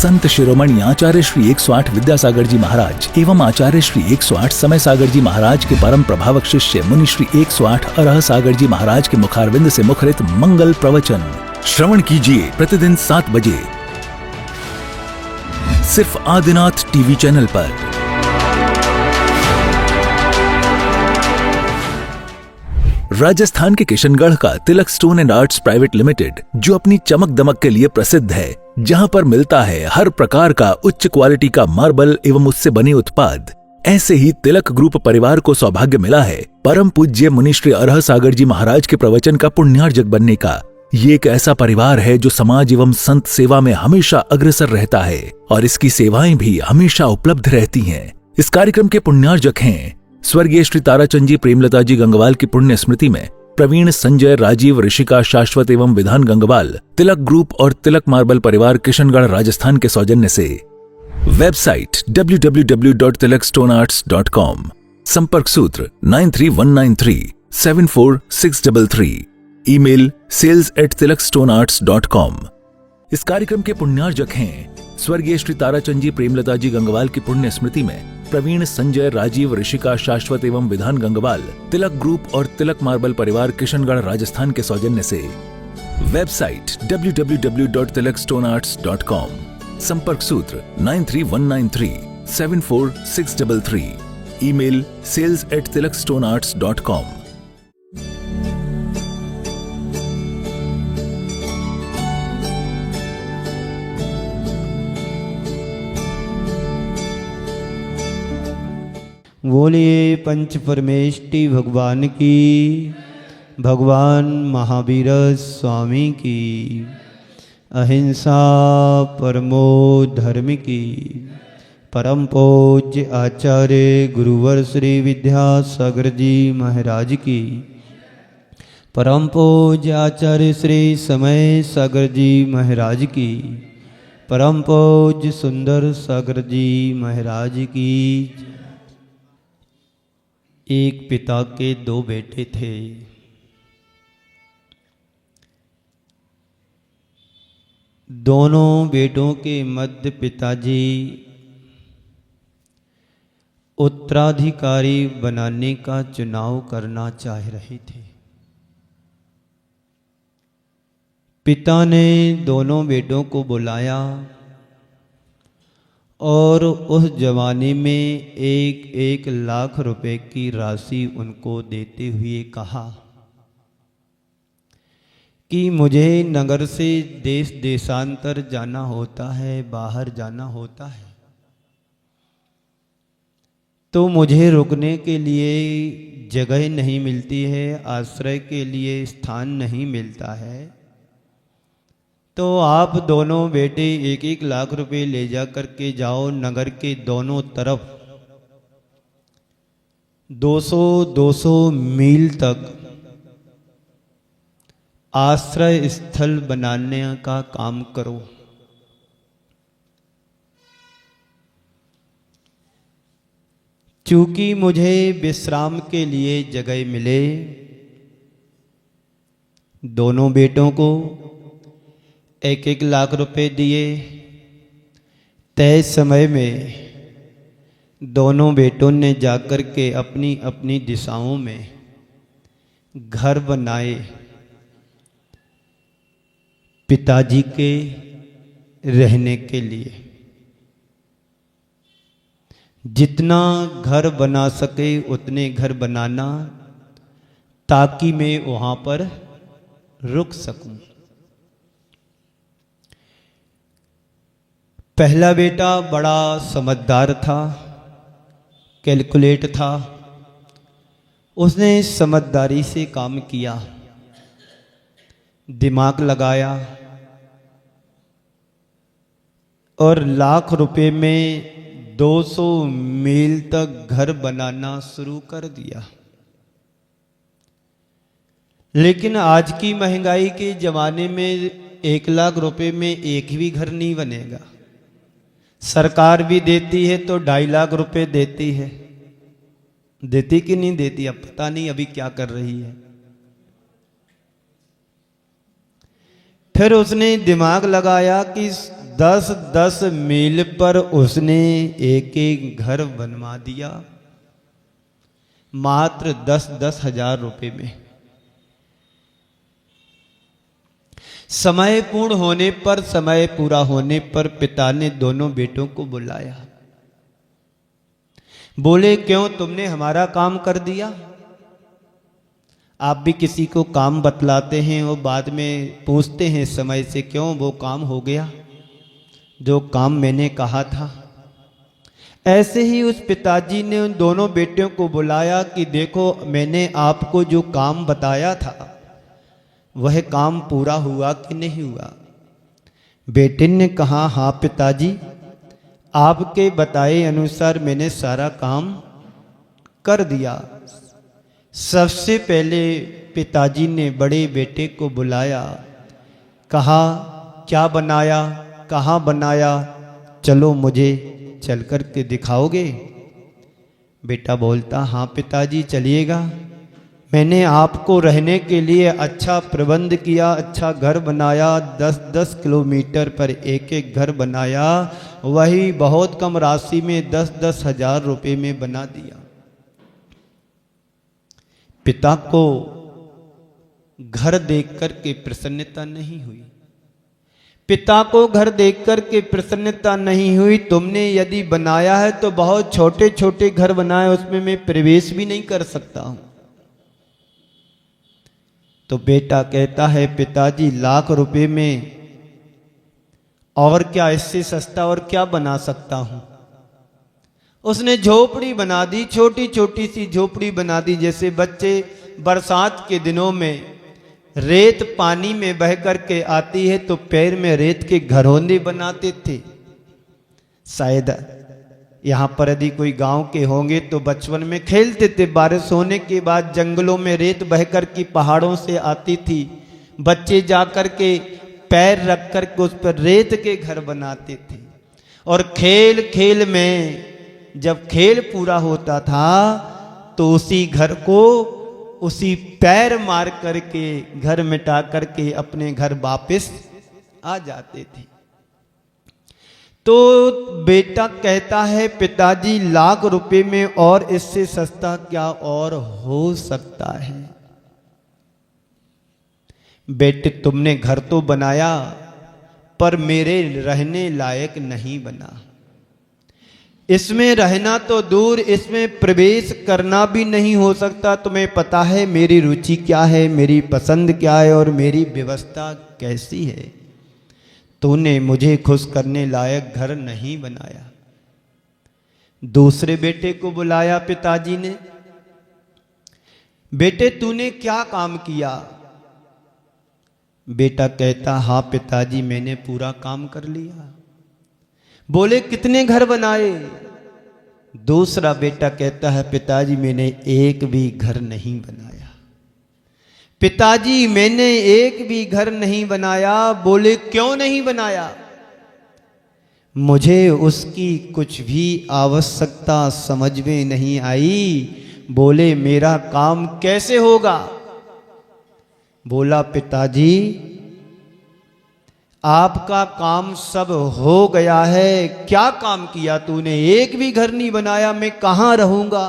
संत शिरोमणि आचार्य श्री 108 विद्यासागर जी महाराज एवं आचार्य श्री 108 समय सागर जी महाराज के परम प्रभावक शिष्य मुनि श्री 108 अरह सागर जी महाराज के मुखारविंद से मुखरित मंगल प्रवचन श्रवण कीजिए प्रतिदिन 7 बजे सिर्फ आदिनाथ टीवी चैनल पर। राजस्थान के किशनगढ़ का Tilak stone and arts private limited, जो अपनी चमक दमक के लिए प्रसिद्ध है, जहां पर मिलता है हर प्रकार का उच्च क्वालिटी का मार्बल एवं उससे बने उत्पाद, ऐसे ही तिलक ग्रुप परिवार को सौभाग्य मिला है परम पूज्य मुनि श्री अरह सागर जी महाराज के प्रवचन का पुण्यार्जक बनने का। ये एक ऐसा परिवार है जो समाज एवं संत सेवा में हमेशा अग्रसर रहता है और इसकी सेवाएं भी हमेशा उपलब्ध रहती हैं। इस कार्यक्रम के पुण्यार्जक हैं स्वर्गीय श्री ताराचंद जी प्रेमलता जी गंगवाल की पुण्य स्मृति में प्रवीण, संजय, राजीव, ऋषिका, शाश्वत एवं विधान गंगवाल तिलक ग्रुप और तिलक मार्बल परिवार किशनगढ़ राजस्थान के सौजन्य से। वेबसाइट www.tilakstonearts.com, संपर्क सूत्र 9319374633, ईमेल sales@tilakstonearts.com। इस कार्यक्रम के पुण्यार्जक हैं स्वर्गीय श्री ताराचंद जी प्रेमलता जी गंगवाल की पुण्य स्मृति में प्रवीण, संजय, राजीव, ऋषिका, शाश्वत एवं विधान गंगवाल तिलक ग्रुप और तिलक मार्बल परिवार किशनगढ़ राजस्थान के सौजन्य से। वेबसाइट www.tilakstonearts.com, संपर्क सूत्र 9319374633, ईमेल sales@tilakstonearts.com। बोलिए पंच परमेष्टि भगवान की, भगवान महावीर स्वामी की, अहिंसा परमो धर्म की, परम पूज्य आचार्य गुरुवर श्री विद्यासागर जी महाराज की, परम पूज्य आचार्य श्री समय सागर जी महाराज की, परम पूज्य सुंदर सागर जी महाराज की। एक पिता के 2 बेटे थे। दोनों बेटों के मध्य पिताजी उत्तराधिकारी बनाने का चुनाव करना चाह रहे थे। पिता ने दोनों बेटों को बुलाया और उस जमाने में 1 लाख रुपए की राशि उनको देते हुए कहा कि मुझे नगर से देश देशांतर जाना होता है, बाहर जाना होता है, तो मुझे रुकने के लिए जगह नहीं मिलती है, आश्रय के लिए स्थान नहीं मिलता है, तो आप दोनों बेटे 1 लाख रुपए ले जा करके जाओ, नगर के दोनों तरफ 200 मील तक आश्रय स्थल बनाने का काम करो। चूंकि मुझे विश्राम के लिए जगह मिले, दोनों बेटों को 1 लाख रुपए दिए। तय समय में दोनों बेटों ने जाकर के अपनी अपनी दिशाओं में घर बनाए पिताजी के रहने के लिए। जितना घर बना सके उतने घर बनाना, ताकि मैं वहाँ पर रुक सकूं। पहला बेटा बड़ा समझदार था, कैलकुलेट था। उसने समझदारी से काम किया, दिमाग लगाया और लाख रुपए में 200 मील तक घर बनाना शुरू कर दिया। लेकिन आज की महंगाई के ज़माने में 1 लाख रुपए में एक भी घर नहीं बनेगा। सरकार भी देती है तो 2.5 लाख रुपए देती है, देती कि नहीं देती अब पता नहीं, अभी क्या कर रही है। फिर उसने दिमाग लगाया कि 10-10 मील पर उसने एक एक घर बनवा दिया, मात्र 10-10 हजार रुपए में। समय पूर्ण होने पर, समय पूरा होने पर पिता ने दोनों बेटों को बुलाया। बोले, क्यों तुमने हमारा काम कर दिया? आप भी किसी को काम बतलाते हैं और बाद में पूछते हैं समय से, क्यों वो काम हो गया जो काम मैंने कहा था। ऐसे ही उस पिताजी ने उन दोनों बेटियों को बुलाया कि देखो, मैंने आपको जो काम बताया था वह काम पूरा हुआ कि नहीं हुआ। बेटे ने कहा, हाँ पिताजी, आपके बताए अनुसार मैंने सारा काम कर दिया। सबसे पहले पिताजी ने बड़े बेटे को बुलाया, कहा, क्या बनाया, कहाँ बनाया, चलो मुझे चल कर के दिखाओगे? बेटा बोलता, हाँ पिताजी चलिएगा, मैंने आपको रहने के लिए अच्छा प्रबंध किया, अच्छा घर बनाया, 10-10 किलोमीटर पर एक एक घर बनाया, वही बहुत कम राशि में 10-10 हजार रुपए में बना दिया। पिता को घर देख कर के प्रसन्नता नहीं हुई, पिता को घर देख कर के प्रसन्नता नहीं हुई। तुमने यदि बनाया है तो बहुत छोटे छोटे घर बनाए, उसमें मैं प्रवेश भी नहीं कर सकता हूं। तो बेटा कहता है, पिताजी लाख रुपए में और क्या, इससे सस्ता और क्या बना सकता हूं। उसने झोपड़ी बना दी, छोटी छोटी सी झोपड़ी बना दी, जैसे बच्चे बरसात के दिनों में रेत पानी में बह करके आती है तो पैर में रेत के घरौंदे बनाते थे। शायद यहाँ पर यदि कोई गांव के होंगे तो बचपन में खेलते थे, बारिश होने के बाद जंगलों में रेत बहकर की पहाड़ों से आती थी, बच्चे जाकर के पैर रख कर के उस पर रेत के घर बनाते थे। और खेल खेल में जब खेल पूरा होता था तो उसी घर को, उसी पैर मार करके, घर मिटा करके अपने घर वापस आ जाते थे। तो बेटा कहता है, पिताजी लाख रुपए में और इससे सस्ता क्या और हो सकता है। बेटे, तुमने घर तो बनाया पर मेरे रहने लायक नहीं बना। इसमें रहना तो दूर, इसमें प्रवेश करना भी नहीं हो सकता। तुम्हें पता है मेरी रुचि क्या है, मेरी पसंद क्या है और मेरी व्यवस्था कैसी है। तूने मुझे खुश करने लायक घर नहीं बनाया। दूसरे बेटे को बुलाया पिताजी ने, बेटे तूने क्या काम किया? बेटा कहता, हाँ पिताजी मैंने पूरा काम कर लिया। बोले, कितने घर बनाए? दूसरा बेटा कहता है, पिताजी मैंने एक भी घर नहीं बनाया। पिताजी मैंने एक भी घर नहीं बनाया। बोले, क्यों नहीं बनाया? मुझे उसकी कुछ भी आवश्यकता समझ में नहीं आई। बोले, मेरा काम कैसे होगा? बोला, पिताजी आपका काम सब हो गया है। क्या काम किया तूने? एक भी घर नहीं बनाया। मैं कहाँ रहूंगा?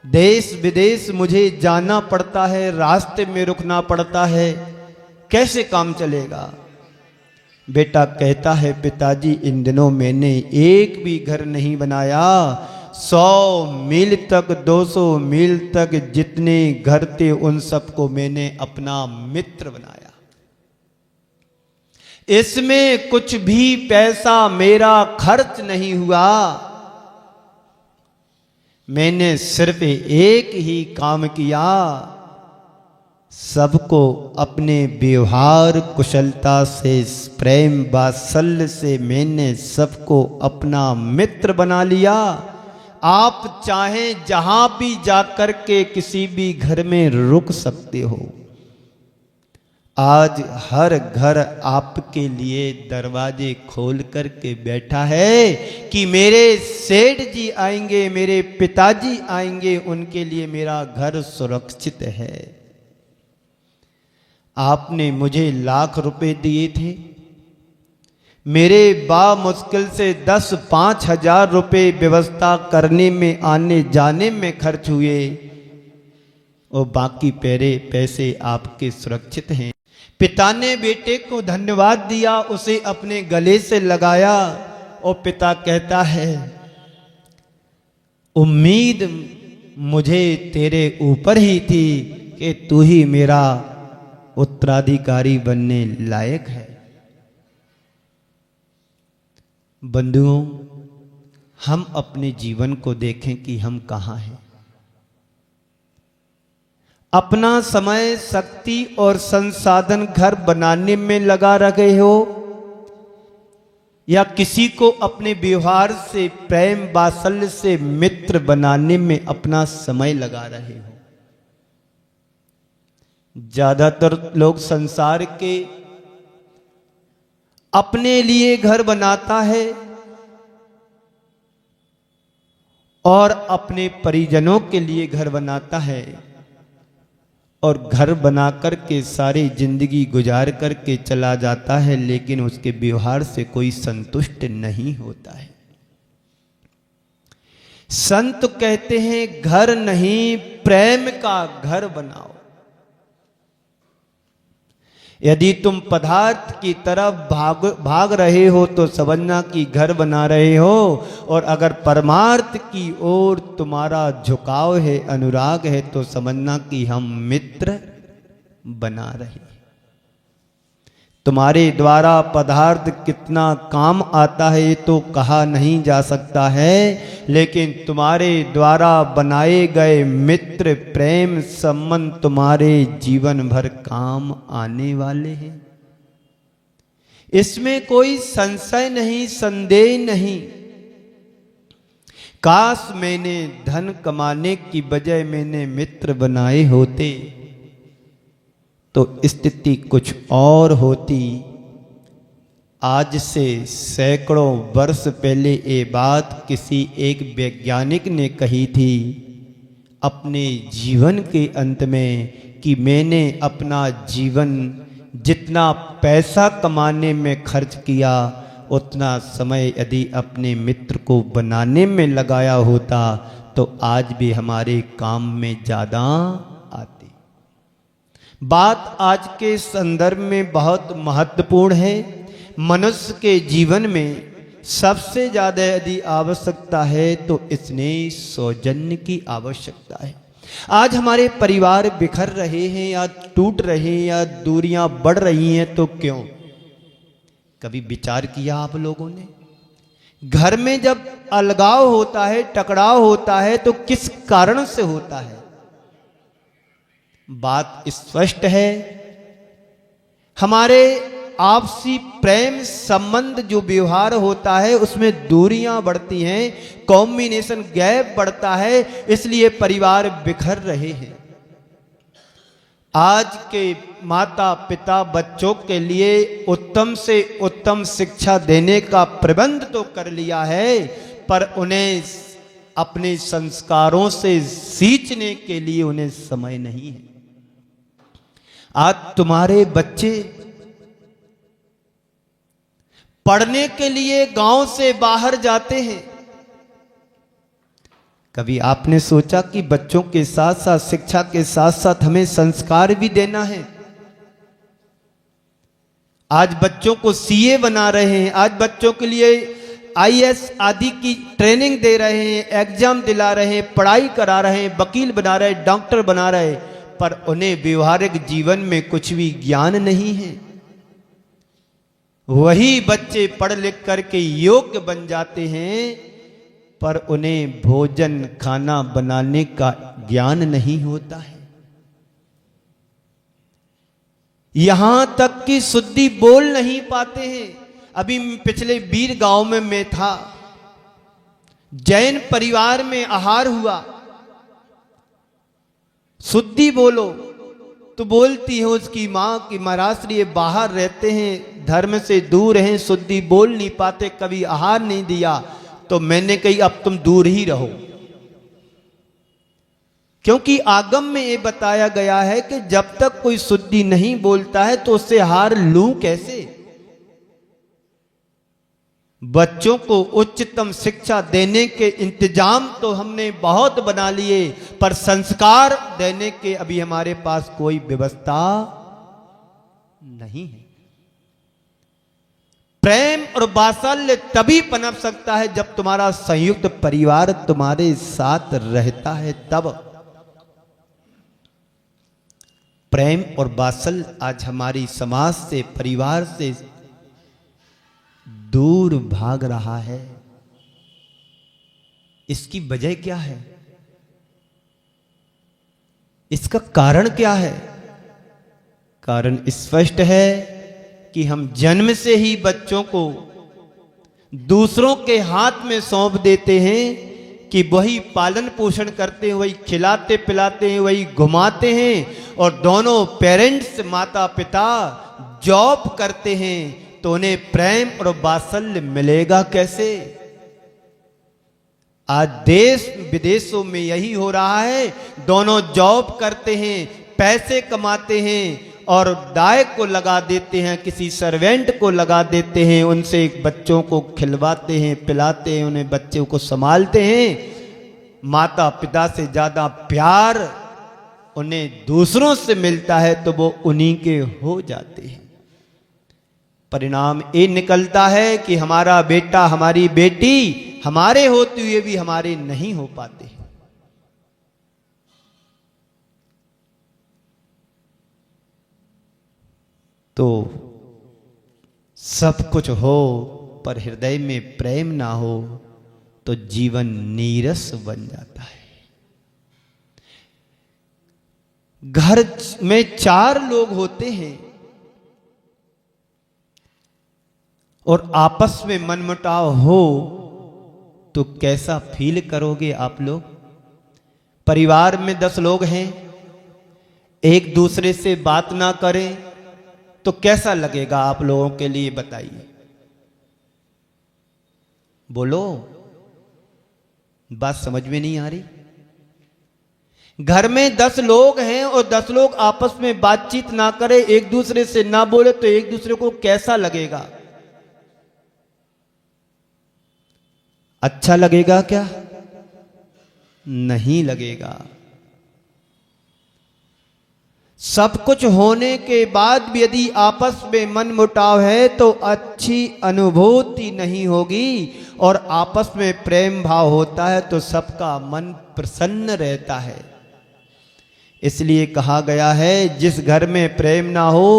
देश विदेश मुझे जाना पड़ता है, रास्ते में रुकना पड़ता है, कैसे काम चलेगा? बेटा कहता है, पिताजी इन दिनों मैंने एक भी घर नहीं बनाया। 100 मील तक, 200 मील तक जितने घर थे उन सबको मैंने अपना मित्र बनाया। इसमें कुछ भी पैसा मेरा खर्च नहीं हुआ। मैंने सिर्फ एक ही काम किया, सबको अपने व्यवहार कुशलता से, प्रेम वात्सल्य से मैंने सबको अपना मित्र बना लिया। आप चाहें जहां भी जाकर के किसी भी घर में रुक सकते हो। आज हर घर आपके लिए दरवाजे खोल करके बैठा है कि मेरे सेठ जी आएंगे, मेरे पिताजी आएंगे, उनके लिए मेरा घर सुरक्षित है। आपने मुझे लाख रुपए दिए थे, मेरे मुश्किल से 10-5 हजार रुपये व्यवस्था करने में आने जाने में खर्च हुए और बाकी पैसे आपके सुरक्षित हैं। पिता ने बेटे को धन्यवाद दिया, उसे अपने गले से लगाया और पिता कहता है, उम्मीद मुझे तेरे ऊपर ही थी कि तू ही मेरा उत्तराधिकारी बनने लायक है। बंधुओं, हम अपने जीवन को देखें कि हम कहाँ हैं। अपना समय, शक्ति और संसाधन घर बनाने में लगा रखे हो या किसी को अपने व्यवहार से, प्रेम वात्सल्य से मित्र बनाने में अपना समय लगा रहे हो। ज्यादातर लोग संसार के अपने लिए घर बनाता है और अपने परिजनों के लिए घर बनाता है और घर बनाकर के सारी जिंदगी गुजार करके चला जाता है, लेकिन उसके व्यवहार से कोई संतुष्ट नहीं होता है। संत कहते हैं घर नहीं प्रेम का घर बनाओ। यदि तुम पदार्थ की तरफ भाग रहे हो तो समझना कि घर बना रहे हो, और अगर परमार्थ की ओर तुम्हारा झुकाव है, अनुराग है, तो समझना कि हम मित्र बना रहे। तुम्हारे द्वारा पदार्थ कितना काम आता है ये तो कहा नहीं जा सकता है, लेकिन तुम्हारे द्वारा बनाए गए मित्र, प्रेम संबंध तुम्हारे जीवन भर काम आने वाले हैं। इसमें कोई संशय नहीं, संदेह नहीं। काश मैंने धन कमाने की बजाय मैंने मित्र बनाए होते तो स्थिति कुछ और होती। आज से सैकड़ों वर्ष पहले ये बात किसी एक वैज्ञानिक ने कही थी अपने जीवन के अंत में कि मैंने अपना जीवन जितना पैसा कमाने में खर्च किया उतना समय यदि अपने मित्र को बनाने में लगाया होता तो आज भी हमारे काम में ज़्यादा आती। बात आज के संदर्भ में बहुत महत्वपूर्ण है। मनुष्य के जीवन में सबसे ज़्यादा यदि आवश्यकता है तो स्नेह, सौजन्य की आवश्यकता है। आज हमारे परिवार बिखर रहे हैं या टूट रहे हैं या दूरियां बढ़ रही हैं तो क्यों? कभी विचार किया आप लोगों ने? घर में जब अलगाव होता है, टकराव होता है तो किस कारण से होता है? बात स्पष्ट है, हमारे आपसी प्रेम संबंध जो व्यवहार होता है उसमें दूरियां बढ़ती हैं, कॉम्बिनेशन गैप बढ़ता है, इसलिए परिवार बिखर रहे हैं। आज के माता पिता बच्चों के लिए उत्तम से उत्तम शिक्षा देने का प्रबंध तो कर लिया है, पर उन्हें अपने संस्कारों से सींचने के लिए उन्हें समय नहीं है। आज तुम्हारे बच्चे पढ़ने के लिए गांव से बाहर जाते हैं। कभी आपने सोचा कि बच्चों के साथ साथ, शिक्षा के साथ साथ हमें संस्कार भी देना है? आज बच्चों को सीए बना रहे हैं, आज बच्चों के लिए आईएएस आदि की ट्रेनिंग दे रहे हैं, एग्जाम दिला रहे हैं, पढ़ाई करा रहे हैं, वकील बना रहे हैं, डॉक्टर बना रहे हैं, पर उन्हें व्यवहारिक जीवन में कुछ भी ज्ञान नहीं है। वही बच्चे पढ़ लिख करके योग्य बन जाते हैं, पर उन्हें भोजन खाना बनाने का ज्ञान नहीं होता है। यहां तक कि शुद्धि बोल नहीं पाते हैं। अभी पिछले बीर गांव में मैं था, जैन परिवार में आहार हुआ, शुद्धि बोलो तो बोलती है उसकी माँ कि महाराज ये बाहर रहते हैं, धर्म से दूर हैं, शुद्धि बोल नहीं पाते, कभी आहार नहीं दिया। तो मैंने कही अब तुम दूर ही रहो, क्योंकि आगम में ये बताया गया है कि जब तक कोई शुद्धि नहीं बोलता है तो उससे आहार लूं कैसे। बच्चों को उच्चतम शिक्षा देने के इंतजाम तो हमने बहुत बना लिए, पर संस्कार देने के अभी हमारे पास कोई व्यवस्था नहीं है। प्रेम और वात्सल्य तभी पनप सकता है जब तुम्हारा संयुक्त परिवार तुम्हारे साथ रहता है, तब। प्रेम और वात्सल्य आज हमारी समाज से, परिवार से दूर भाग रहा है। इसकी वजह क्या है? इसका कारण क्या है? कारण स्पष्ट है कि हम जन्म से ही बच्चों को दूसरों के हाथ में सौंप देते हैं कि वही पालन पोषण करते हैं, वही खिलाते पिलाते हैं, वही घुमाते हैं, और दोनों पेरेंट्स माता पिता जॉब करते हैं, तो उन्हें प्रेम और वात्सल्य मिलेगा कैसे? आज देश विदेशों में यही हो रहा है। दोनों जॉब करते हैं, पैसे कमाते हैं और दाय को लगा देते हैं, किसी सर्वेंट को लगा देते हैं, उनसे बच्चों को खिलवाते हैं, पिलाते हैं, उन्हें बच्चों को संभालते हैं। माता पिता से ज्यादा प्यार उन्हें दूसरों से मिलता है तो वो उन्हीं के हो जाते हैं। परिणाम ये निकलता है कि हमारा बेटा हमारी बेटी हमारे होते हुए भी हमारे नहीं हो पाते। तो सब कुछ हो पर हृदय में प्रेम ना हो तो जीवन नीरस बन जाता है। घर में 4 लोग होते हैं और आपस में मनमुटाव हो तो कैसा फील करोगे आप लोग? परिवार में 10 लोग हैं, एक दूसरे से बात ना करें तो कैसा लगेगा आप लोगों के लिए? बताइए, बोलो, बात समझ में नहीं आ रही? घर में 10 लोग हैं और 10 लोग आपस में बातचीत ना करें, एक दूसरे से ना बोले तो एक दूसरे को कैसा लगेगा? अच्छा लगेगा क्या? नहीं लगेगा। सब कुछ होने के बाद भी यदि आपस में मनमुटाव है तो अच्छी अनुभूति नहीं होगी, और आपस में प्रेम भाव होता है तो सबका मन प्रसन्न रहता है। इसलिए कहा गया है, जिस घर में प्रेम ना हो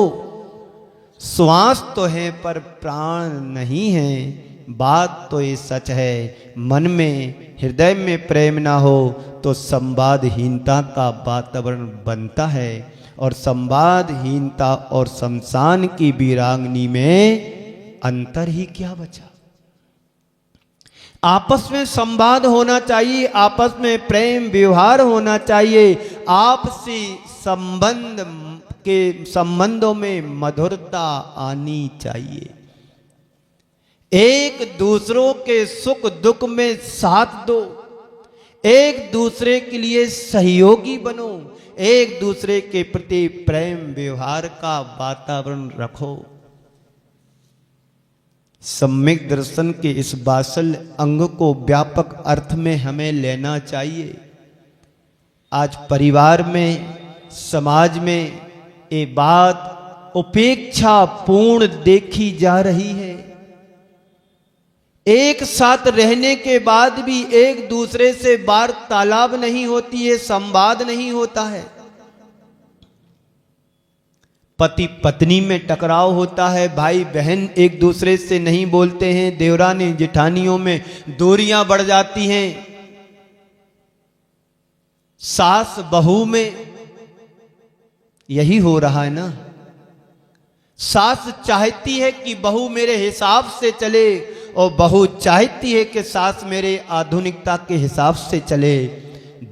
श्वास तो है पर प्राण नहीं है। बात तो ये सच है, मन में हृदय में प्रेम ना हो तो संवादहीनता का वातावरण बनता है, और संवादहीनता और शमशान की वीरांगनी में अंतर ही क्या बचा? आपस में संवाद होना चाहिए, आपस में प्रेम व्यवहार होना चाहिए, आपसी संबंधों में मधुरता आनी चाहिए। एक दूसरों के सुख दुख में साथ दो, एक दूसरे के लिए सहयोगी बनो, एक दूसरे के प्रति प्रेम व्यवहार का वातावरण रखो। सम्यक दर्शन के इस वात्सल्य अंग को व्यापक अर्थ में हमें लेना चाहिए। आज परिवार में, समाज में ये बात उपेक्षा पूर्ण देखी जा रही है। एक साथ रहने के बाद भी एक दूसरे से वार्तालाप नहीं होती है, संवाद नहीं होता है। पति पत्नी में टकराव होता है, भाई बहन एक दूसरे से नहीं बोलते हैं, देवरानी जेठानियों में दूरियां बढ़ जाती हैं, सास बहू में यही हो रहा है ना। सास चाहती है कि बहू मेरे हिसाब से चले, और बहू चाहती है कि सास मेरे आधुनिकता के हिसाब से चले।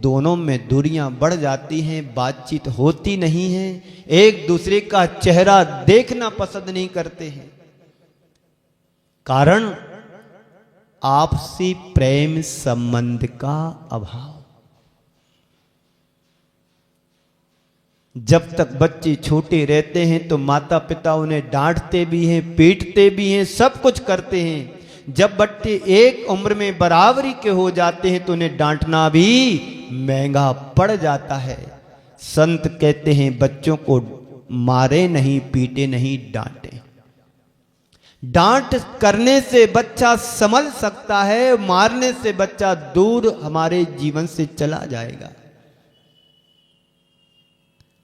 दोनों में दूरियां बढ़ जाती हैं, बातचीत होती नहीं है, एक दूसरे का चेहरा देखना पसंद नहीं करते हैं। कारण आपसी प्रेम संबंध का अभाव। जब तक बच्चे छोटे रहते हैं तो माता पिता उन्हें डांटते भी हैं, पीटते भी हैं, सब कुछ करते हैं। जब बच्चे एक उम्र में बराबरी के हो जाते हैं तो उन्हें डांटना भी महंगा पड़ जाता है। संत कहते हैं बच्चों को मारे नहीं, पीटे नहीं, डांटे। डांट करने से बच्चा संभल सकता है, मारने से बच्चा दूर हमारे जीवन से चला जाएगा।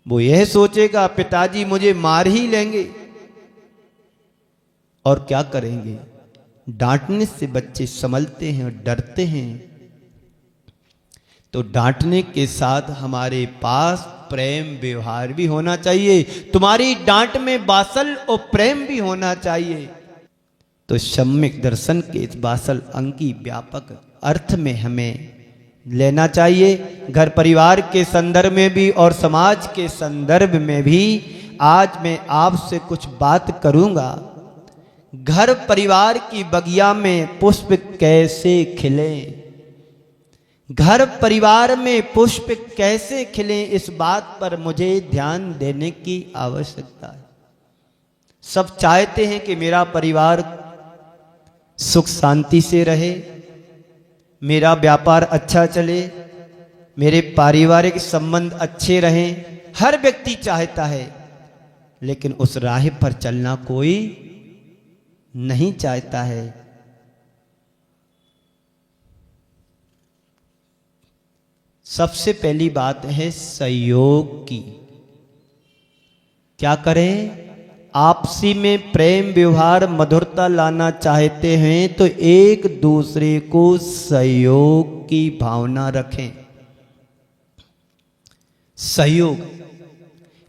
वो यह सोचेगा पिताजी मुझे मार ही लेंगे, और क्या करेंगे। डांटने से बच्चे संभलते हैं और डरते हैं। तो डांटने के साथ हमारे पास प्रेम व्यवहार भी होना चाहिए। तुम्हारी डांट में बासल और प्रेम भी होना चाहिए। तो सम्यक दर्शन के इस बासल अंग की व्यापक अर्थ में हमें लेना चाहिए। घर परिवार के संदर्भ में भी और समाज के संदर्भ में भी आज मैं आपसे कुछ बात करूंगा। घर परिवार की बगिया में पुष्प कैसे खिले, घर परिवार में पुष्प कैसे खिले, इस बात पर मुझे ध्यान देने की आवश्यकता है। सब चाहते हैं कि मेरा परिवार सुख शांति से रहे, मेरा व्यापार अच्छा चले, मेरे पारिवारिक संबंध अच्छे रहें। हर व्यक्ति चाहता है, लेकिन उस राह पर चलना कोई नहीं चाहता है। सबसे पहली बात है सहयोग की। क्या करें? आपसी में प्रेम व्यवहार मधुरता लाना चाहते हैं तो एक दूसरे को सहयोग की भावना रखें। सहयोग,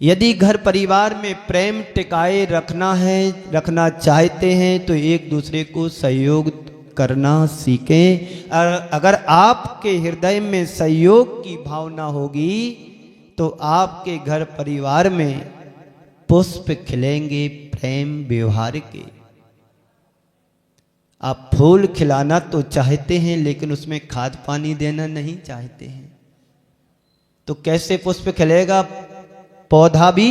यदि घर परिवार में प्रेम टिकाए रखना चाहते हैं तो एक दूसरे को सहयोग करना सीखें। और अगर आपके हृदय में सहयोग की भावना होगी तो आपके घर परिवार में पुष्प खिलेंगे प्रेम व्यवहार के। आप फूल खिलाना तो चाहते हैं लेकिन उसमें खाद पानी देना नहीं चाहते हैं, तो कैसे पुष्प खिलेगा? पौधा भी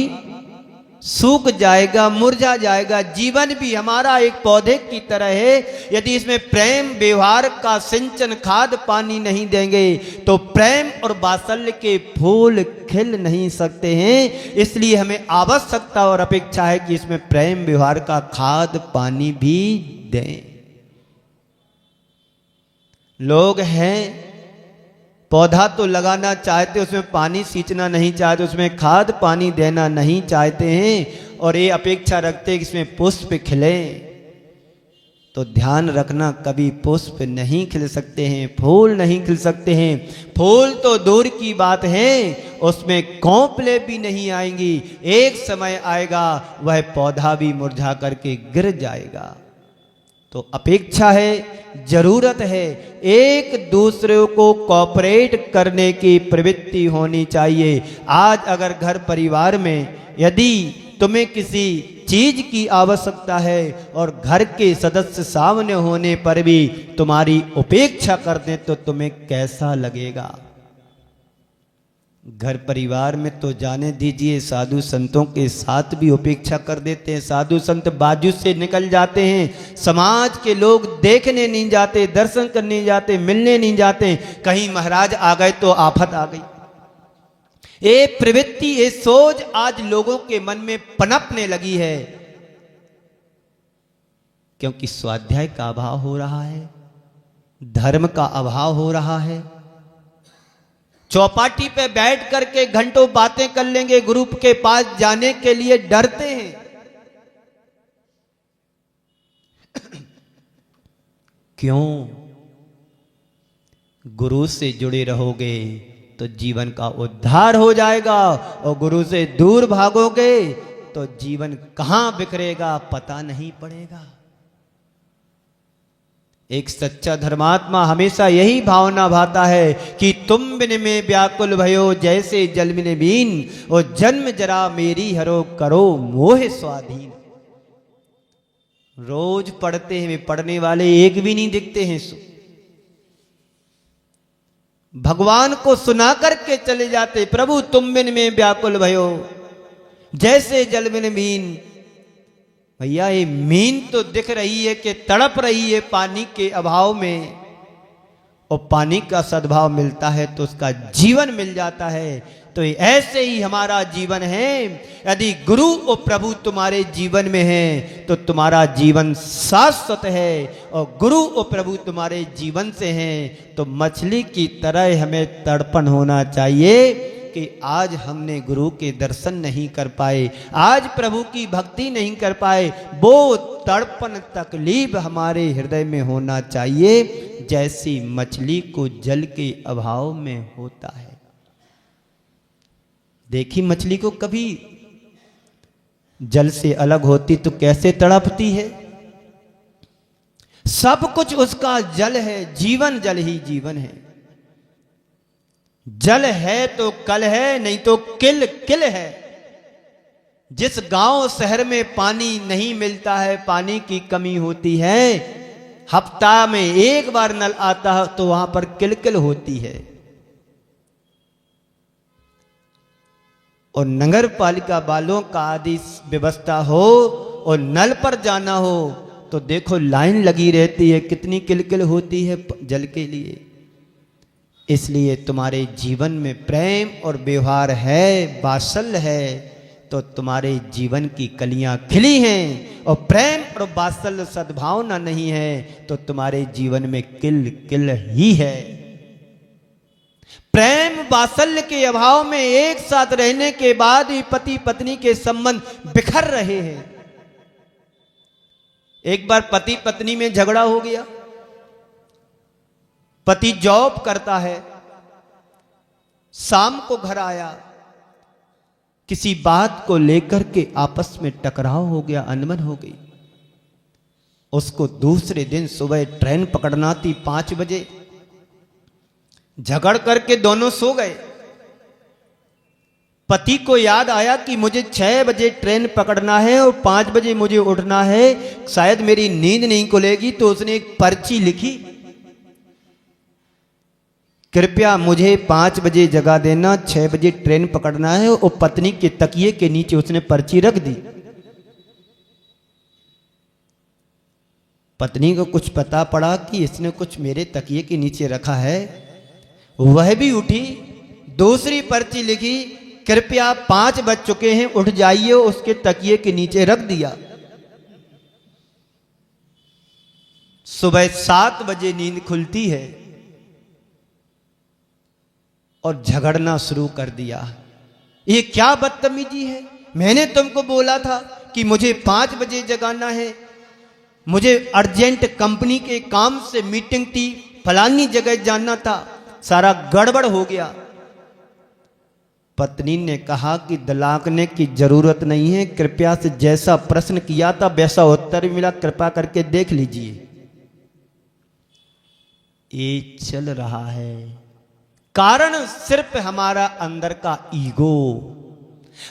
सूख जाएगा, मुरझा जाएगा। जीवन भी हमारा एक पौधे की तरह है। यदि इसमें प्रेम व्यवहार का सिंचन खाद पानी नहीं देंगे तो प्रेम और वात्सल्य के फूल खिल नहीं सकते हैं। इसलिए हमें आवश्यकता और अपेक्षा है कि इसमें प्रेम व्यवहार का खाद पानी भी दें। लोग हैं पौधा तो लगाना चाहते, उसमें पानी सींचना नहीं चाहते, उसमें खाद पानी देना नहीं चाहते हैं, और ये अपेक्षा रखते हैं कि इसमें पुष्प खिले। तो ध्यान रखना, कभी पुष्प नहीं खिल सकते हैं, फूल नहीं खिल सकते हैं। फूल तो दूर की बात है, उसमें कौपले भी नहीं आएंगी। एक समय आएगा वह पौधा भी मुरझा करके गिर जाएगा। तो अपेक्षा है, जरूरत है, एक दूसरे को कोऑपरेट करने की प्रवृत्ति होनी चाहिए। आज अगर घर परिवार में यदि तुम्हें किसी चीज की आवश्यकता है और घर के सदस्य सामने होने पर भी तुम्हारी उपेक्षा कर दें तो तुम्हें कैसा लगेगा? घर परिवार में तो जाने दीजिए, साधु संतों के साथ भी उपेक्षा कर देते हैं। साधु संत बाजू से निकल जाते हैं, समाज के लोग देखने नहीं जाते, दर्शन करने नहीं जाते, मिलने नहीं जाते। कहीं महाराज आ गए तो आफत आ गई। ये प्रवृत्ति, ये सोच आज लोगों के मन में पनपने लगी है, क्योंकि स्वाध्याय का अभाव हो रहा है, धर्म का अभाव हो रहा है। चौपाटी पे बैठ करके घंटों बातें कर लेंगे, गुरु के पास जाने के लिए डरते हैं। क्यों? गुरु से जुड़े रहोगे तो जीवन का उद्धार हो जाएगा, और गुरु से दूर भागोगे तो जीवन कहां बिखरेगा पता नहीं पड़ेगा। एक सच्चा धर्मात्मा हमेशा यही भावना भाता है कि तुम बिन में व्याकुल भयो जैसे जल बिन बीन, और जन्म जरा मेरी हरो करो मोह स्वाधीन। रोज पढ़ते हैं, पढ़ने वाले एक भी नहीं दिखते हैं। भगवान को सुना करके चले जाते, प्रभु तुम बिन में व्याकुल भयो जैसे जल बिन बीन। भैया ये मीन तो दिख रही है कि तड़प रही है पानी के अभाव में, और पानी का सद्भाव मिलता है तो उसका जीवन मिल जाता है। तो ऐसे ही हमारा जीवन है। यदि गुरु और प्रभु तुम्हारे जीवन में है तो तुम्हारा जीवन शाश्वत है, और गुरु और प्रभु तुम्हारे जीवन से हैं तो मछली की तरह हमें तड़पन होना चाहिए कि आज हमने गुरु के दर्शन नहीं कर पाए, आज प्रभु की भक्ति नहीं कर पाए। वो तड़पन तकलीफ हमारे हृदय में होना चाहिए जैसी मछली को जल के अभाव में होता है। देखी मछली को कभी जल से अलग होती तो कैसे तड़पती है। सब कुछ उसका जल है, जीवन जल ही जीवन है। जल है तो कल है, नहीं तो किल किल है। जिस गांव शहर में पानी नहीं मिलता है, पानी की कमी होती है, हफ्ता में एक बार नल आता है तो वहां पर किलकिल होती है। और नगर पालिका वालों का आदि व्यवस्था हो और नल पर जाना हो तो देखो लाइन लगी रहती है, कितनी किलकिल होती है जल के लिए। इसलिए तुम्हारे जीवन में प्रेम और व्यवहार है, वात्सल्य है, तो तुम्हारे जीवन की कलियां खिली हैं। और प्रेम और वात्सल्य सद्भावना नहीं है तो तुम्हारे जीवन में किल किल ही है। प्रेम वात्सल्य के अभाव में एक साथ रहने के बाद भी पति पत्नी के संबंध बिखर रहे हैं। एक बार पति पत्नी में झगड़ा हो गया, पति जॉब करता है, शाम को घर आया, किसी बात को लेकर के आपस में टकराव हो गया, अनबन हो गई। उसको दूसरे दिन सुबह ट्रेन पकड़ना थी 5 बजे, झगड़ करके दोनों सो गए। पति को याद आया कि मुझे 6 बजे ट्रेन पकड़ना है और 5 बजे मुझे उठना है, शायद मेरी नींद नहीं खुलेगी, तो उसने एक पर्ची लिखी, कृपया मुझे 5 बजे जगा देना, 6 बजे ट्रेन पकड़ना है। और पत्नी के तकिए के नीचे उसने पर्ची रख दी। पत्नी को कुछ पता पड़ा कि इसने कुछ मेरे तकिए के नीचे रखा है, वह भी उठी, दूसरी पर्ची लिखी, कृपया 5 बज चुके हैं, उठ जाइए, उसके तकिए के नीचे रख दिया। सुबह 7 बजे नींद खुलती है और झगड़ना शुरू कर दिया। ये क्या बदतमीजी है, मैंने तुमको बोला था कि मुझे 5 बजे जगाना है, मुझे अर्जेंट कंपनी के काम से मीटिंग थी, फलानी जगह जाना था, सारा गड़बड़ हो गया। पत्नी ने कहा कि दलाकने की जरूरत नहीं है, कृपया से जैसा प्रश्न किया था वैसा उत्तर मिला, कृपा करके देख लीजिए। ये चल रहा है, कारण सिर्फ हमारा अंदर का ईगो,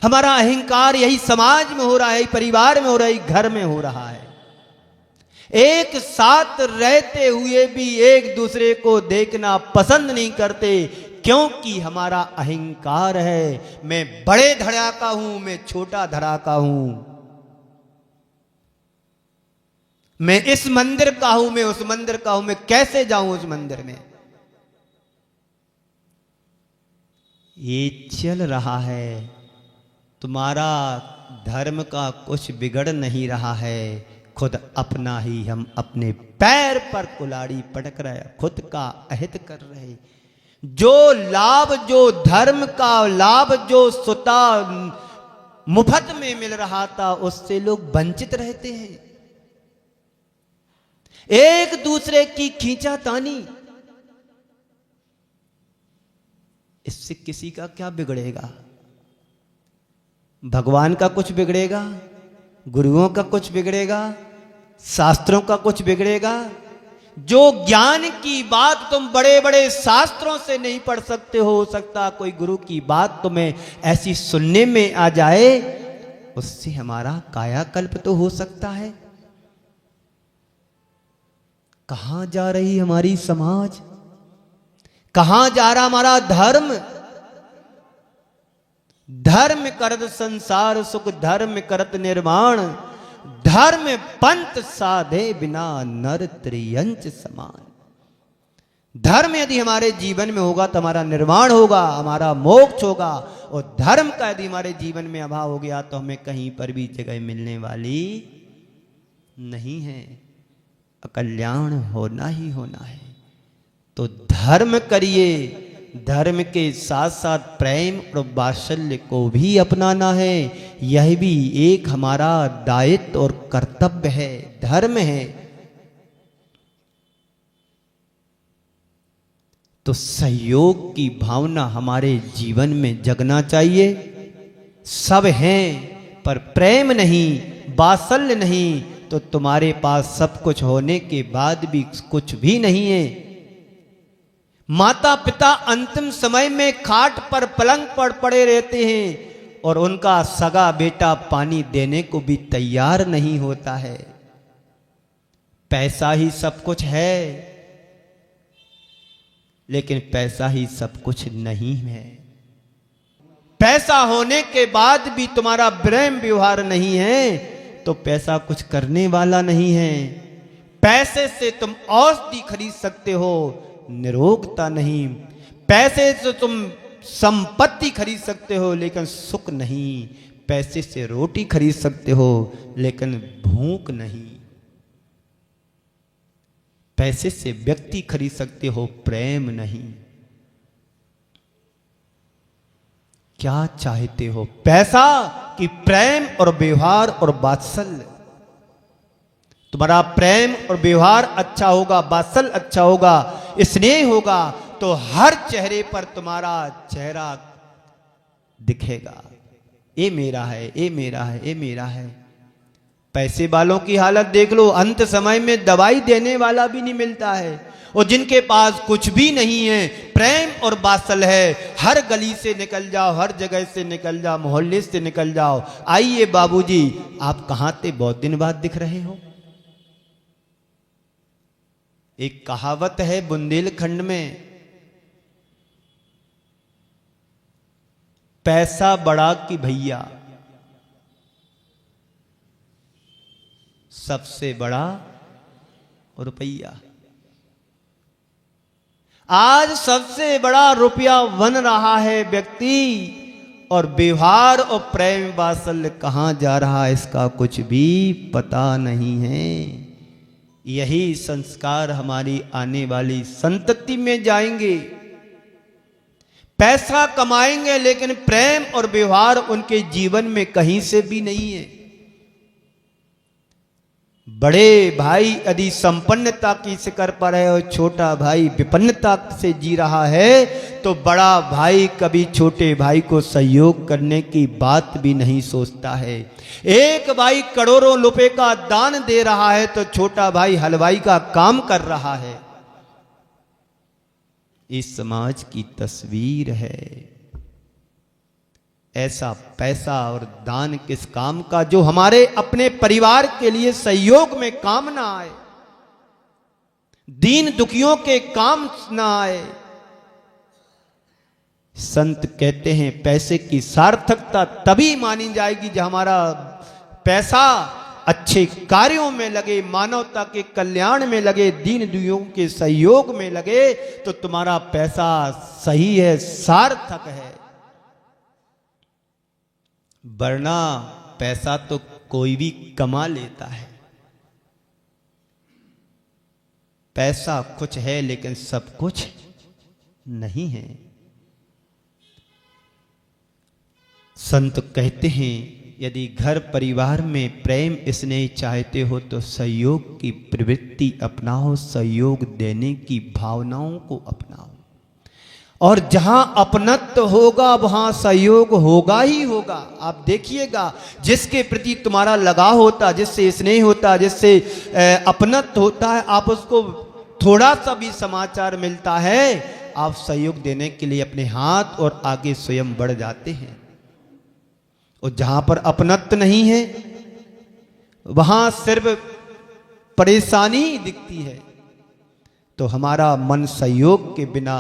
हमारा अहंकार। यही समाज में हो रहा है, परिवार में हो रहा है, घर में हो रहा है। एक साथ रहते हुए भी एक दूसरे को देखना पसंद नहीं करते, क्योंकि हमारा अहंकार है, मैं बड़े धड़ाका हूं, मैं छोटा धड़ाका हूं, मैं इस मंदिर का हूं, मैं उस मंदिर का हूं, मैं कैसे जाऊं उस मंदिर में। ये चल रहा है, तुम्हारा धर्म का कुछ बिगड़ नहीं रहा है, खुद अपना ही हम अपने पैर पर कुल्हाड़ी पटक रहे, खुद का अहित कर रहे। जो लाभ, जो धर्म का लाभ, जो सुता मुफ्त में मिल रहा था, उससे लोग वंचित रहते हैं। एक दूसरे की खींचातानी, इससे किसी का क्या बिगड़ेगा? भगवान का कुछ बिगड़ेगा, गुरुओं का कुछ बिगड़ेगा, शास्त्रों का कुछ बिगड़ेगा? जो ज्ञान की बात तुम बड़े बड़े शास्त्रों से नहीं पढ़ सकते हो सकता कोई गुरु की बात तुम्हें ऐसी सुनने में आ जाए, उससे हमारा कायाकल्प तो हो सकता है। कहां जा रही हमारी समाज, कहां जा रहा हमारा धर्म? धर्म करत संसार सुख, धर्म करत निर्माण, धर्म पंथ साधे बिना नर त्रियंच समान। धर्म यदि हमारे जीवन में होगा तो हमारा निर्वाण होगा, हमारा मोक्ष होगा। और धर्म का यदि हमारे जीवन में अभाव हो गया तो हमें कहीं पर भी जगह मिलने वाली नहीं है। कल्याण होना ही होना है। तो धर्म करिए, धर्म के साथ साथ प्रेम और वात्सल्य को भी अपनाना है। यह भी एक हमारा दायित्व और कर्तव्य है, धर्म है। तो सहयोग की भावना हमारे जीवन में जगना चाहिए। सब हैं पर प्रेम नहीं, वात्सल्य नहीं, तो तुम्हारे पास सब कुछ होने के बाद भी कुछ भी नहीं है। माता पिता अंतिम समय में खाट पर पलंग पर पड़े रहते हैं और उनका सगा बेटा पानी देने को भी तैयार नहीं होता है। पैसा ही सब कुछ है, लेकिन पैसा ही सब कुछ नहीं है। पैसा होने के बाद भी तुम्हारा प्रेम व्यवहार नहीं है तो पैसा कुछ करने वाला नहीं है। पैसे से तुम औषधि खरीद सकते हो, निरोगता नहीं। पैसे से तुम संपत्ति खरीद सकते हो, लेकिन सुख नहीं। पैसे से रोटी खरीद सकते हो, लेकिन भूख नहीं। पैसे से व्यक्ति खरीद सकते हो, प्रेम नहीं। क्या चाहते हो, पैसा कि प्रेम और व्यवहार और वात्सल्य? तुम्हारा प्रेम और व्यवहार अच्छा होगा, वात्सल्य अच्छा होगा, स्नेह होगा, तो हर चेहरे पर तुम्हारा चेहरा दिखेगा। ये मेरा है, ये मेरा है, ये मेरा है। पैसे वालों की हालत देख लो, अंत समय में दवाई देने वाला भी नहीं मिलता है। और जिनके पास कुछ भी नहीं है, प्रेम और वात्सल्य है, हर गली से निकल जाओ, हर जगह से निकल जाओ, मोहल्ले से निकल जाओ, आइए बाबूजी आप कहां थे, बहुत दिन बाद दिख रहे हो। एक कहावत है बुंदेलखंड में, पैसा बड़ा कि भैया, सबसे बड़ा रुपया। आज सबसे बड़ा रुपया बन रहा है व्यक्ति, और व्यवहार और प्रेम वात्सल्य कहां जा रहा है इसका कुछ भी पता नहीं है। यही संस्कार हमारी आने वाली संतति में जाएंगे। पैसा कमाएंगे लेकिन प्रेम और व्यवहार उनके जीवन में कहीं से भी नहीं है। बड़े भाई यदि संपन्नता की शिखर पर है और छोटा भाई विपन्नता से जी रहा है, तो बड़ा भाई कभी छोटे भाई को सहयोग करने की बात भी नहीं सोचता है। एक भाई करोड़ों रुपए का दान दे रहा है तो छोटा भाई हलवाई का काम कर रहा है। इस समाज की तस्वीर है। ऐसा पैसा और दान किस काम का जो हमारे अपने परिवार के लिए सहयोग में काम ना आए, दीन दुखियों के काम ना आए। संत कहते हैं पैसे की सार्थकता तभी मानी जाएगी जब हमारा पैसा अच्छे कार्यों में लगे, मानवता के कल्याण में लगे, दीन दुखियों के सहयोग में लगे, तो तुम्हारा पैसा सही है, सार्थक है। वरना पैसा तो कोई भी कमा लेता है। पैसा कुछ है लेकिन सब कुछ नहीं है। संत कहते हैं यदि घर परिवार में प्रेम स्नेह चाहते हो तो सहयोग की प्रवृत्ति अपनाओ, सहयोग देने की भावनाओं को अपनाओ। और जहां अपनत्व होगा वहां सहयोग होगा ही होगा। आप देखिएगा, जिसके प्रति तुम्हारा लगाव होता, जिससे स्नेह होता, जिससे अपनत्व होता है, आप उसको थोड़ा सा भी समाचार मिलता है, आप सहयोग देने के लिए अपने हाथ और आगे स्वयं बढ़ जाते हैं। और जहां पर अपनत्व नहीं है वहां सिर्फ परेशानी दिखती है। तो हमारा मन सहयोग के बिना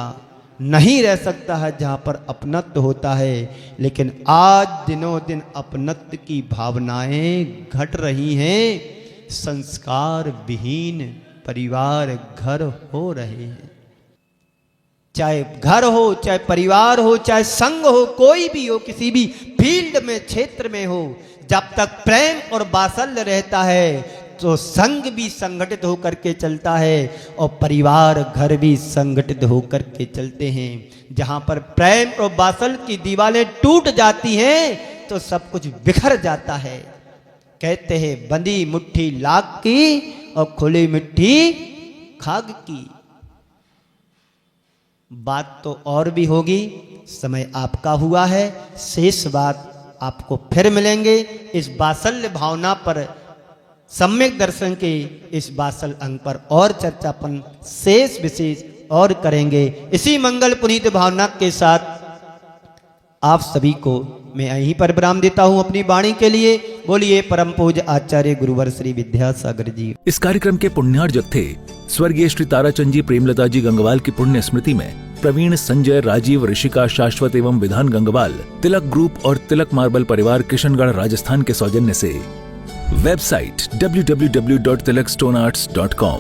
नहीं रह सकता है जहाँ पर अपनत्व होता है। लेकिन आज दिनों दिन अपनत्व की भावनाएं घट रही हैं, संस्कार विहीन परिवार घर हो रहे हैं। चाहे घर हो, चाहे परिवार हो, चाहे संघ हो, कोई भी हो, किसी भी फील्ड में, क्षेत्र में हो, जब तक प्रेम और वात्सल्य रहता है तो संघ भी संगठित होकर के चलता है और परिवार घर भी संगठित होकर के चलते हैं। जहाँ पर प्रेम और वात्सल्य की दीवारें टूट जाती हैं तो सब कुछ बिखर जाता है। कहते हैं बंदी मुट्ठी लाग की और खुली मिट्टी खाग की। बात तो और भी होगी, समय आपका हुआ है। शेष बात आपको फिर मिलेंगे। इस वात्सल्य भावना पर, सम्यक दर्शन के इस वात्सल्य अंग पर और चर्चापन शेष विशेष और करेंगे। इसी मंगल पुनीत भावना के साथ आप सभी को मैं यहीं पर विराम देता हूं अपनी वाणी के लिए। बोलिए परम पूज्य आचार्य गुरुवर श्री विद्यासागर जी। इस कार्यक्रम के पुण्यार्जक थे स्वर्गीय श्री ताराचंद जी प्रेमलता जी गंगवाल की पुण्य स्मृति में प्रवीण, संजय, राजीव, ऋषिका, शाश्वत एवं विधान गंगवाल, तिलक ग्रुप और तिलक मार्बल परिवार किशनगढ़ राजस्थान के सौजन्य से। वेबसाइट www.tilakstonearts.com,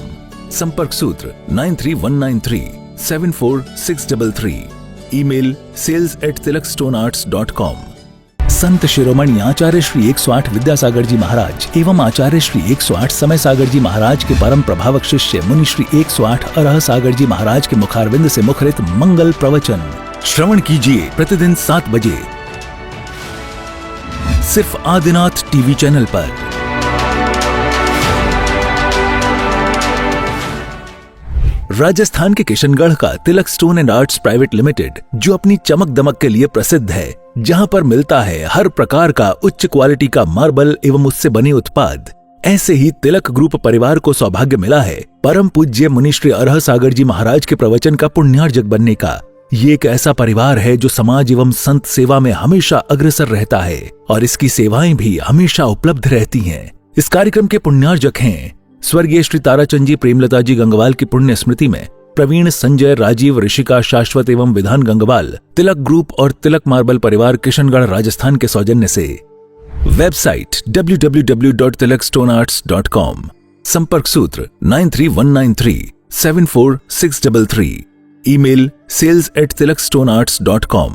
संपर्क सूत्र 9319374633, ईमेल sales@tilakstonearts.com। संत शिरोमणि आचार्य श्री 108 विद्यासागर जी महाराज एवं आचार्य श्री 108 समय सागर जी महाराज के परम प्रभावक शिष्य मुनि श्री 108 अरह सागर जी महाराज के मुखारविंद से मुखरित मंगल प्रवचन श्रवण कीजिए प्रतिदिन 7 बजे सिर्फ आदिनाथ टीवी चैनल पर। राजस्थान के किशनगढ़ का Tilak stone and arts private limited, जो अपनी चमक दमक के लिए प्रसिद्ध है, जहां पर मिलता है हर प्रकार का उच्च क्वालिटी का मार्बल एवं उससे बने उत्पाद। ऐसे ही तिलक ग्रुप परिवार को सौभाग्य मिला है परम पूज्य मुनि श्री अरह सागर जी महाराज के प्रवचन का पुण्यार्जक बनने का। ये एक ऐसा परिवार है जो समाज एवं संत सेवा में हमेशा अग्रसर रहता है और इसकी सेवाएं भी हमेशा उपलब्ध रहती हैं। इस कार्यक्रम के पुण्यार्जक हैं स्वर्गीय श्री ताराचंद जी प्रेमलता जी गंगवाल की पुण्य स्मृति में प्रवीण, संजय, राजीव, ऋषिका, शाश्वत एवं विधान गंगवाल, तिलक ग्रुप और तिलक मार्बल परिवार किशनगढ़ राजस्थान के सौजन्य से। वेबसाइट www.tilakstonearts.com, संपर्क सूत्र 9319374633, ईमेल sales@tilakstonearts.com।